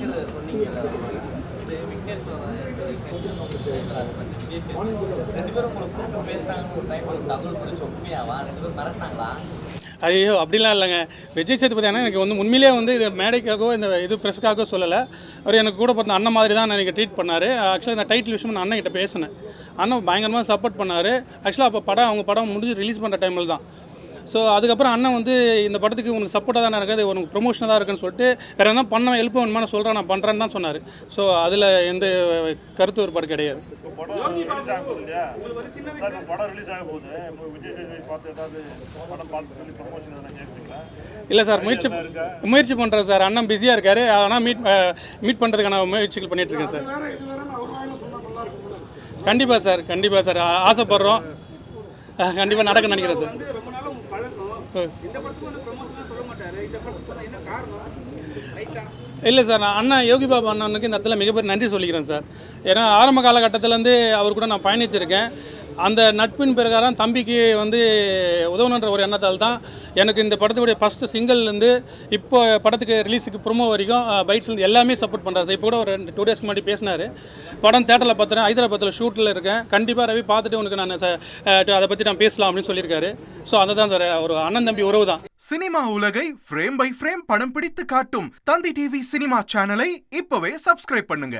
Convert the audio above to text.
நடிகர் சொன்னீங்கல்ல, இது விக்னேஷ் ரெண்டு பேரும் உங்களுக்கு கூப்பிட்டு பேசுறாங்கன்னு ஒரு டைம் ஒரு தகவல் பிடிச்ச உண்மையாவா? ரெண்டு பேரும் மிரட்டினாங்களா? ஐயோ அப்படிலாம் இல்லைங்க. விஜய் சேதுபதி ஆனால் எனக்கு வந்து உண்மையிலேயே வந்து இது மேடைக்காகவோ இந்த இது ப்ரெஸ்ஸுக்காகவோ சொல்லலை. அவர் எனக்கு கூட பிறந்த அண்ணன் மாதிரி தான் எனக்கு ட்ரீட் பண்ணார். ஆக்சுவலாக இந்த டைட்டில் விஷயம் நான் அண்ணன் கிட்ட பேசினேன். அண்ணன் பயங்கரமாக சப்போர்ட் பண்ணார். ஆக்சுவலாக அப்போ அவங்க படம் முடிஞ்சு ரிலீஸ் பண்ணுற டைமில் தான். ஸோ அதுக்கப்புறம் அண்ணன் வந்து இந்த படத்துக்கு உனக்கு சப்போர்ட்டாக தானே இருக்குது, உனக்கு ப்ரொமோஷனாக இருக்குன்னு சொல்லிட்டு வேறு என்ன பண்ண ஹெல்ப் வேணுமா நான் சொல்கிறேன், நான் பண்ணுறேன்னு தான் சொன்னார். ஸோ அதில் எந்த கருத்து வேறுபாடு கிடையாது. இல்லை சார், முயற்சி பண்ணுறேன் சார். அண்ணன் பிஸியாக இருக்கார். ஆனால் மீட் பண்ணுறதுக்கான முயற்சிகள் பண்ணிகிட்ருக்கேன் சார். கண்டிப்பாக சார், கண்டிப்பாக சார், ஆசைப்படுறோம். கண்டிப்பாக நடக்க நினைக்கிறேன் சார். இல்லை சார், நான் அண்ணா யோகி பாபு அண்ணனுக்கு இந்த இடத்துல மிகப்பெரிய நன்றி சொல்லிக்கிறேன் சார். ஏன்னா ஆரம்ப காலகட்டத்திலேருந்து அவர் கூட நான் பயணிச்சிருக்கேன். அந்த நட்பின் பிரகாரம் தம்பிக்கு வந்து உதவணுன்ற ஒரு எண்ணத்தால் தான் எனக்கு இந்த படத்துடைய ஃபஸ்ட்டு சிங்கிள்லேருந்து இப்போ படத்துக்கு ரிலீஸுக்கு ப்ரொமோ வரைக்கும் பைட்ஸ்லேருந்து எல்லாமே சப்போர்ட் பண்ணுறாரு சார். இப்போ கூட ஒரு 2 டேஸ்க்கு முன்னாடி பேசினார். படம் தேட்டரில் பார்த்துறேன், ஹைதராபாத்தில் ஷூட்டில் இருக்கேன், கண்டிப்பாக ரவி பார்த்துட்டு உனக்கு நான் அதை பற்றி நான் பேசலாம் அப்படின்னு சொல்லியிருக்காரு. ஸோ அதை தான் சார், ஒரு அண்ணன் தம்பி உறவு தான். சினிமா உலகை ஃப்ரேம் பை ஃப்ரேம் படம் பிடித்து காட்டும் தந்தி டிவி சினிமா சேனலை இப்போவே சப்ஸ்கிரைப் பண்ணுங்க.